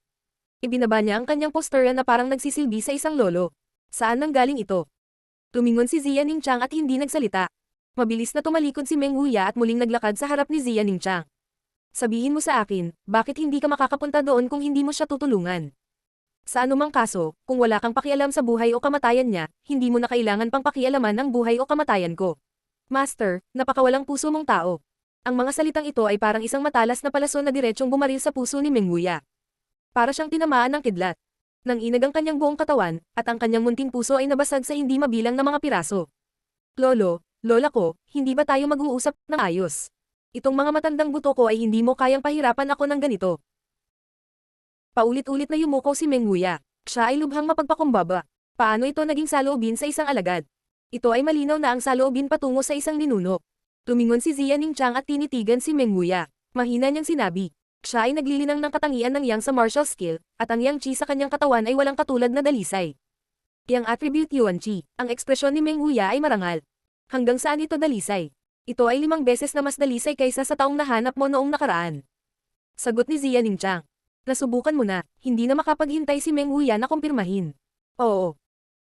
Ibinaba niya ang kanyang posterya na parang nagsisilbi sa isang lolo. Saan nanggaling ito? Tumingon si Zia Ningchang at hindi nagsalita. Mabilis na tumalikod si Meng Wuya at muling naglakad sa harap ni Zia Ningchang. Sabihin mo sa akin, bakit hindi ka makakapunta doon kung hindi mo siya tutulungan? Sa anumang kaso, kung wala kang pakialam sa buhay o kamatayan niya, hindi mo na kailangan pang pakialaman ang buhay o kamatayan ko. Master, napakawalang puso mong tao. Ang mga salitang ito ay parang isang matalas na palason na diretsong bumaril sa puso ni Meng Wuya. Para siyang tinamaan ng kidlat. Nang inag ang kanyang buong katawan, at ang kanyang munting puso ay nabasag sa hindi mabilang na mga piraso. Lolo, lola ko, hindi ba tayo mag-uusap ng ayos? Itong mga matandang buto ko ay hindi mo kayang pahirapan ako ng ganito. Paulit-ulit na yumuko si Meng Wuya. Siya ay lubhang mapagpakumbaba. Paano ito naging saloobin sa isang alagad? Ito ay malinaw na ang saloobin patungo sa isang ninuno. Tumingon si Zia Ningchang at tinitigan si Meng Wuya. Mahina niyang sinabi. Siya ay naglilinang ng katangian ng Yang sa martial skill, at ang Yang Chi sa kanyang katawan ay walang katulad na dalisay. Yang attribute Yuan Chi. Ang ekspresyon ni Meng Wuya ay marangal. Hanggang saan ito dalisay? Ito ay 5 beses na mas dalisay kaysa sa taong nahanap mo noong nakaraan. Sagot ni Zia Ningchang. Nasubukan mo na, hindi na makapaghintay si Meng Wuya na kumpirmahin. Oo.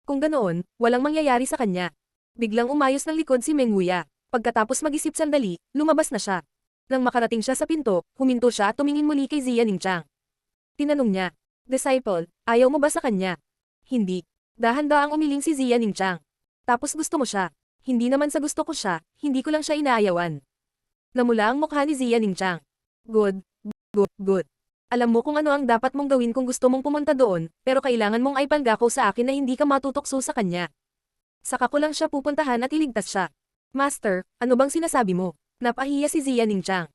Kung ganoon, walang mangyayari sa kanya. Biglang umayos ng likod si Meng Wuya. Pagkatapos mag-isip sandali, lumabas na siya. Nang makarating siya sa pinto, huminto siya at tumingin muli kay Zia Ningchang. Tinanong niya, Disciple, ayaw mo ba sa kanya? Hindi. Dahan-daang umiling si Zia Ningchang. Tapos gusto mo siya. Hindi naman sa gusto ko siya, hindi ko lang siya inaayawan. Namula ang mukha ni Zia Ningchang. Good. Alam mo kung ano ang dapat mong gawin kung gusto mong pumunta doon, pero kailangan mong ay pangako sa akin na hindi ka matutokso sa kanya. Saka ko lang siya pupuntahan at iligtas siya. Master, ano bang sinasabi mo? Napahiya si Zia Ningchang.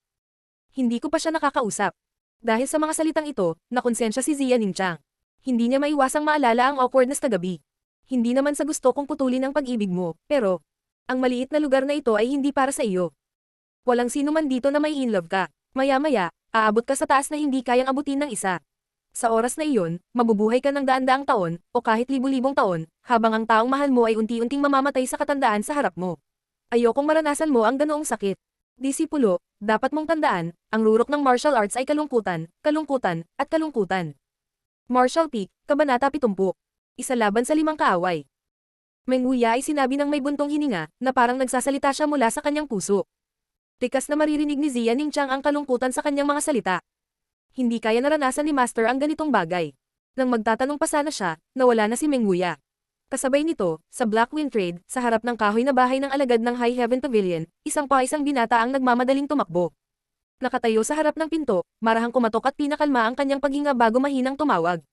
Hindi ko pa siya nakakausap. Dahil sa mga salitang ito, nakonsensya si Zia Ningchang. Hindi niya maiwasang maalala ang awkwardness kagabi. Hindi naman sa gusto kong putulin ang pag-ibig mo, pero ang maliit na lugar na ito ay hindi para sa iyo. Walang sino man dito na may in love ka. Maya-maya, aabot ka sa taas na hindi kayang abutin ng isa. Sa oras na iyon, mabubuhay ka ng daan-daang taon, o kahit libu-libong taon, habang ang taong mahal mo ay unti-unting mamamatay sa katandaan sa harap mo. Ayokong maranasan mo ang ganoong sakit. Disipulo, dapat mong tandaan, ang rurok ng martial arts ay kalungkutan, at kalungkutan. Martial Peak, Kabanata 70. Isa laban sa 5 kaaway. Meng Wuya ay sinabi ng may buntong hininga, na parang nagsasalita siya mula sa kanyang puso. Tikas na maririnig ni Zia Ningchang ang kalungkutan sa kanyang mga salita. Hindi kaya naranasan ni Master ang ganitong bagay. Nang magtatanong pa sana siya, nawala na si Meng Wuya. Kasabay nito, sa Black Wind Trade, sa harap ng kahoy na bahay ng alagad ng High Heaven Pavilion, isang binata ang nagmamadaling tumakbo. Nakatayo sa harap ng pinto, marahang kumatok at pinakalma ang kanyang paghinga bago mahinang tumawag.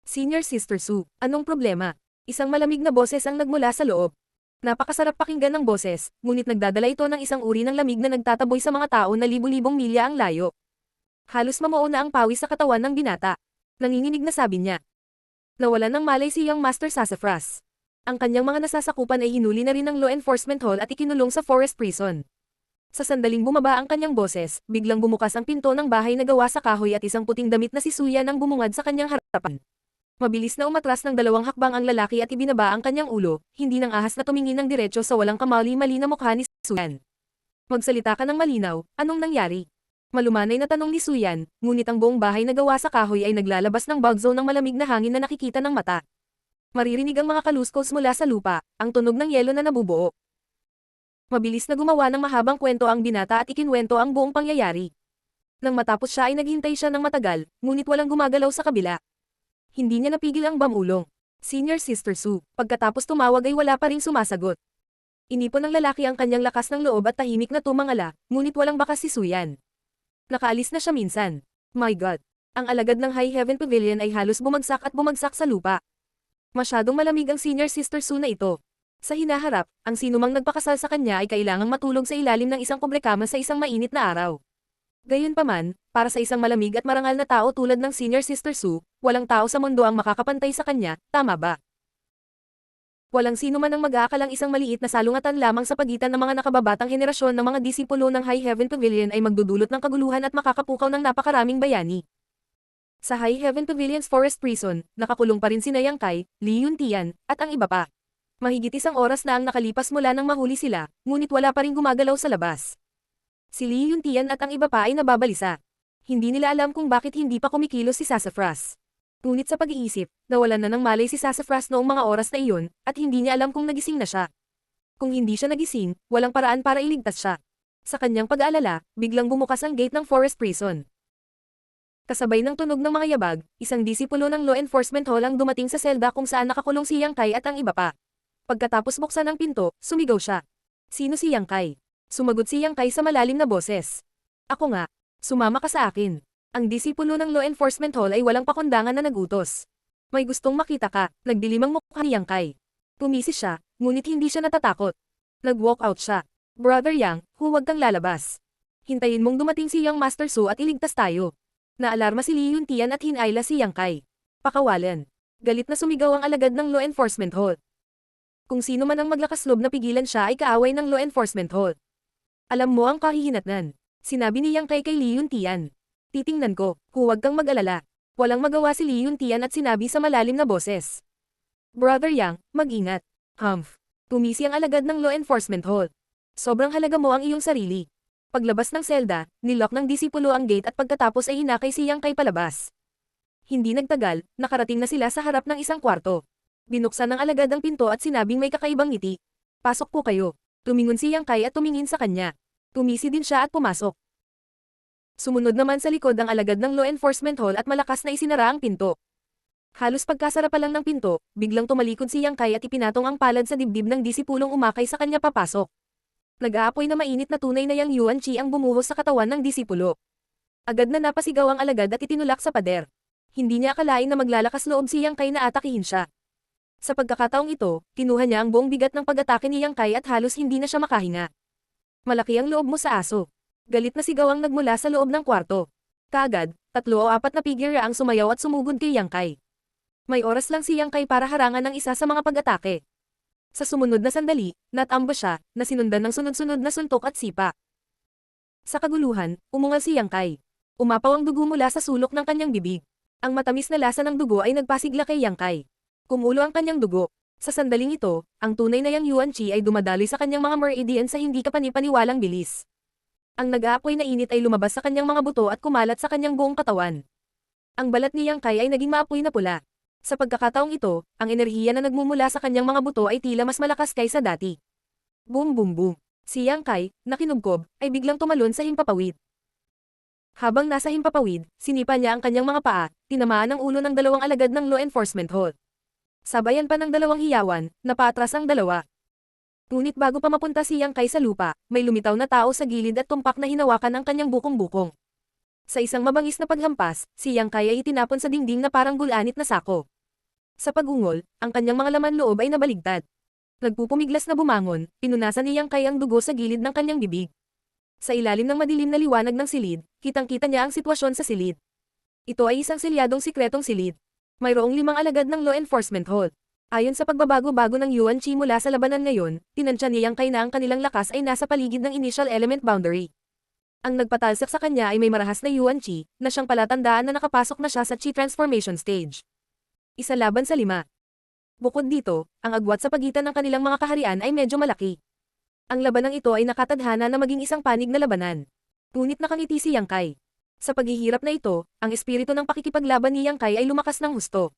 Senior Sister Su, anong problema? Isang malamig na boses ang nagmula sa loob. Napakasarap pakinggan ng boses, ngunit nagdadala ito ng isang uri ng lamig na nagtataboy sa mga tao na libu-libong milya ang layo. Halos mamuo na ang pawis sa katawan ng binata. Nanginginig na sabi niya. Nawalan ng malay si Young Master Sassafras. Ang kanyang mga nasasakupan ay hinuli na rin ng Law Enforcement Hall at ikinulong sa Forest Prison. Sa sandaling bumaba ang kanyang boses, biglang bumukas ang pinto ng bahay na gawa sa kahoy at isang puting damit na si Suya nang bumungad sa kanyang harapan. Mabilis na umatras ng 2 hakbang ang lalaki at ibinaba ang kanyang ulo, hindi nang ahas na tumingin ng diretso sa walang kamali-mali na mukha ni Suyan. Magsalita ka ng malinaw, anong nangyari? Malumanay na tanong ni Suyan, ngunit ang buong bahay na gawa sa kahoy ay naglalabas ng bug zone ng malamig na hangin na nakikita ng mata. Maririnig ang mga kaluskos mula sa lupa, ang tunog ng yelo na nabubuo. Mabilis na gumawa ng mahabang kwento ang binata at ikinwento ang buong pangyayari. Nang matapos siya ay naghintay siya ng matagal, ngunit walang gumagalaw sa kabila. Hindi niya napigil ang bamulong. Senior Sister Su, pagkatapos tumawag ay wala pa ring sumasagot. Inipon ng lalaki ang kanyang lakas ng loob at tahimik na tumangala, ngunit walang bakas si Suyan. Nakaalis na siya minsan. My God! Ang alagad ng High Heaven Pavilion ay halos bumagsak sa lupa. Masyadong malamig ang Senior Sister Su na ito. Sa hinaharap, ang sinumang nagpakasal sa kanya ay kailangang matulog sa ilalim ng isang kubrekama sa isang mainit na araw. Gayunpaman, para sa isang malamig at marangal na tao tulad ng Senior Sister Su, walang tao sa mundo ang makakapantay sa kanya, tama ba? Walang sino man ang mag-aakalang isang maliit na salungatan lamang sa pagitan ng mga nakababatang henerasyon ng mga disipulo ng High Heaven Pavilion ay magdudulot ng kaguluhan at makakapukaw ng napakaraming bayani. Sa High Heaven Pavilion's Forest Prison, nakakulong pa rin sina Yang Kai, Li Yuntian, at ang iba pa. Mahigit 1 oras na ang nakalipas mula nang mahuli sila, ngunit wala pa rin gumagalaw sa labas. Si Li Yuntian at ang iba pa ay nababalisa. Hindi nila alam kung bakit hindi pa kumikilos si Sassafras. Ngunit sa pag-iisip, nawalan na ng malay si Sassafras noong mga oras na iyon, at hindi niya alam kung nagising na siya. Kung hindi siya nagising, walang paraan para iligtas siya. Sa kanyang pag-aalala, biglang bumukas ang gate ng Forest Prison. Kasabay ng tunog ng mga yabag, isang disipulo ng law enforcement hall ang dumating sa selda kung saan nakakulong si Yang Kai at ang iba pa. Pagkatapos buksan ang pinto, sumigaw siya. Sino si Yang Kai? Sumagot si Yang Kai sa malalim na boses. Ako nga. Sumama ka sa akin. Ang disipulo ng law enforcement hall ay walang pakundangan na nagutos. May gustong makita ka, nagdilimang mukha ni Yang Kai. Tumisi siya, ngunit hindi siya natatakot. Nag-walk out siya. Brother Yang, huwag kang lalabas. Hintayin mong dumating si Young Master Su at iligtas tayo. Naalarma si Li Yuntian at hinayla si Yang Kai. Pakawalan. Galit na sumigaw ang alagad ng law enforcement hall. Kung sino man ang maglakas loob na pigilan siya ay kaaway ng law enforcement hall. Alam mo ang kahihinatnan. Sinabi ni Yang Kai kay Li Yuntian. Titingnan ko, huwag kang mag-alala. Walang magawa si Li Yuntian at sinabi sa malalim na boses. Brother Yang, mag-ingat. Humph. Tumisi ang alagad ng law enforcement hall. Sobrang halaga mo ang iyong sarili. Paglabas ng selda, nilock ng disipulo ang gate at pagkatapos ay hinakay si Yang Kai palabas. Hindi nagtagal, nakarating na sila sa harap ng isang kwarto. Binuksan ng alagad ang pinto at sinabing may kakaibang ngiti. Pasok po kayo. Tumingon si Yang Kai at tumingin sa kanya. Tumisi din siya at pumasok. Sumunod naman sa likod ang alagad ng law enforcement hall at malakas na isinara ang pinto. Halos pagkasara pa lang ng pinto, biglang tumalikod si Yang Kai at ipinatong ang palad sa dibdib ng disipulong umakay sa kanya papasok. Nag-aapoy na mainit na tunay na Yang Yuan Chi ang bumuhos sa katawan ng disipulo. Agad na napasigaw ang alagad at itinulak sa pader. Hindi niya akalain na maglalakas loob si Yang Kai na atakihin siya. Sa pagkakataong ito, kinuha niya ang buong bigat ng pag-atake ni Yang Kai at halos hindi na siya makahinga. Malaki ang loob mo sa aso. Galit na sigaw ang nagmula sa loob ng kwarto. Kaagad, 3 o 4 na figure ang sumayaw at sumugod kay Yang Kai. May oras lang si Yang Kai para harangan ng isa sa mga pag-atake. Sa sumunod na sandali, natambo siya, na sinundan ng sunod-sunod na suntok at sipa. Sa kaguluhan, umungal si Yang Kai. Umapaw ang dugo mula sa sulok ng kanyang bibig. Ang matamis na lasa ng dugo ay nagpasigla kay Yang Kai. Kumulo ang kanyang dugo. Sa sandaling ito, ang tunay na Yang Yuan Chi ay dumadaloy sa kanyang mga meridian sa hindi kapanipaniwalang bilis. Ang nag-aapoy na init ay lumabas sa kanyang mga buto at kumalat sa kanyang buong katawan. Ang balat ni Yang Kai ay naging maapoy na pula. Sa pagkakataong ito, ang enerhiya na nagmumula sa kanyang mga buto ay tila mas malakas kaysa dati. Boom boom boom. Si Yang Kai, na kinugkob, ay biglang tumalon sa himpapawid. Habang nasa himpapawid, sinipa niya ang kanyang mga paa, tinamaan ang ulo ng 2 alagad ng law enforcement hall. Sabayan pa ng 2 hiyawan, napaatras ang 2. Ngunit bago pa mapunta si Yang Kai sa lupa, may lumitaw na tao sa gilid at tumpak na hinawakan ang kanyang bukong-bukong. Sa isang mabangis na paghampas, si Yang Kai ay itinapon sa dingding na parang gulanit na sako. Sa pagungol, ang kanyang mga laman loob ay nabaligtad. Nagpupumiglas na bumangon, pinunasan ni Yang Kai ang dugo sa gilid ng kanyang bibig. Sa ilalim ng madilim na liwanag ng silid, kitang-kita niya ang sitwasyon sa silid. Ito ay isang selyadong sikretong silid. Mayroong 5 alagad ng law enforcement hall. Ayon sa pagbabago-bago ng Yuan Chi mula sa labanan ngayon, tinansya ni Yang Kai na ang kanilang lakas ay nasa paligid ng initial element boundary. Ang nagpatalsak sa kanya ay may marahas na Yuan Chi, na siyang palatandaan na nakapasok na siya sa Chi transformation stage. 1 laban sa 5. Bukod dito, ang agwat sa pagitan ng kanilang mga kaharian ay medyo malaki. Ang labanang ito ay nakatadhana na maging isang panig na labanan. Ngunit nakangiti si Yang Kai. Sa paghihirap na ito, ang espiritu ng pakikipaglaban ni Yang Kai ay lumakas ng husto.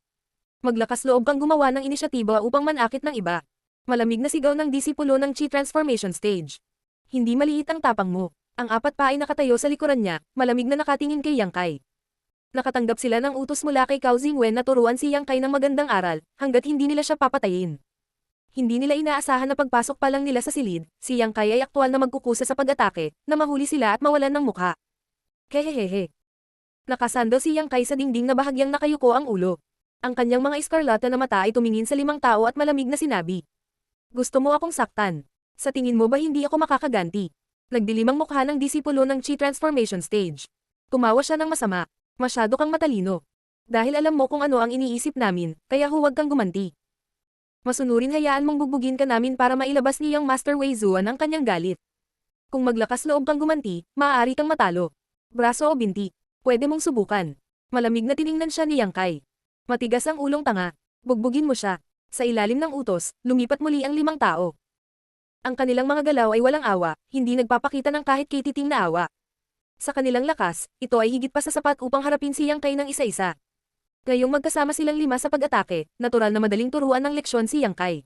Maglakas loob kang gumawa ng inisyatiba upang manakit ng iba. Malamig na sigaw ng disipulo ng Chi transformation stage. Hindi maliit ang tapang mo. Ang 4 pa ay nakatayo sa likuran niya, malamig na nakatingin kay Yang Kai. Nakatanggap sila ng utos mula kay Cao Jingwen na turuan si Yang Kai ng magandang aral, hanggat hindi nila siya papatayin. Hindi nila inaasahan na pagpasok pa lang nila sa silid, si Yang Kai ay aktwal na magkukusa sa pag-atake, na mahuli sila at mawalan ng mukha. Hehehehe. Nakasando si Yang Kai sa dingding na bahagyang nakayuko ang ulo. Ang kanyang mga eskarlata na mata ay tumingin sa 5 tao at malamig na sinabi. Gusto mo akong saktan? Sa tingin mo ba hindi ako makakaganti? Nagdilimang mukha ng disipulo ng Chi transformation stage. Tumawa siya ng masama. Masyado kang matalino. Dahil alam mo kung ano ang iniisip namin, kaya huwag kang gumanti. Masunurin hayaan mong bugbugin ka namin para mailabas niyang Master Wei Zuan ang kanyang galit. Kung maglakas loob kang gumanti, maaari kang matalo. Braso o binti, pwede mong subukan. Malamig na tiningnan siya ni Yang Kai. Matigas ang ulong tanga. Bugbugin mo siya. Sa ilalim ng utos, lumipat muli ang 5 tao. Ang kanilang mga galaw ay walang awa, hindi nagpapakita ng kahit kititing na awa. Sa kanilang lakas, ito ay higit pa sa sapat upang harapin si Yang Kai ng isa-isa. Ngayong magkasama silang 5 sa pag-atake, natural na madaling turuan ng leksyon si Yang Kai.